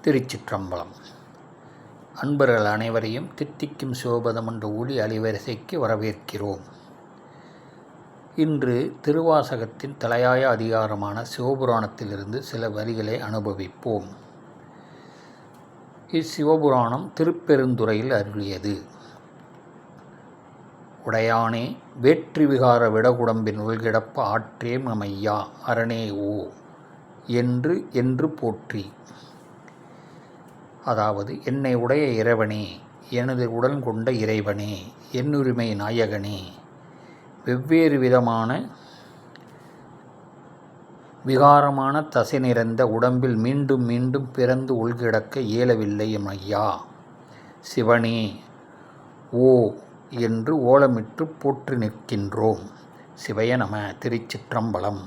திருச்சிற்றம்பலம். அன்பர்கள் அனைவரையும் தித்திக்கும் சிவபதம் என்ற ஒளி அலைவரிசைக்கு வரவேற்கிறோம். இன்று திருவாசகத்தின் தலையாய அதிகாரமான சிவபுராணத்திலிருந்து சில வரிகளை அனுபவிப்போம். இச்சிவபுராணம் திருப்பெருந்துறையில் அருளியது. உடையானே வேற்றி விகார விடகுடம்பின் உள்கிடப்ப ஆற்றேம் அமையா அரணே ஓ என்று என்று போற்றி. அதாவது, என்னை உடைய இறைவனே, எனது உடன் கொண்ட இறைவனே, என்னுரிமை நாயகனே, வெவ்வேறு விதமான விகாரமான தசை நிறைந்த உடம்பில் மீண்டும் மீண்டும் பிறந்து உள்கிடக்க இயலவில்லை ஐயா. சிவனே ஓ என்று ஓலமிட்டு போற்றி நிற்கின்றோம். சிவய நம. திருச்சிற்றம்பலம்.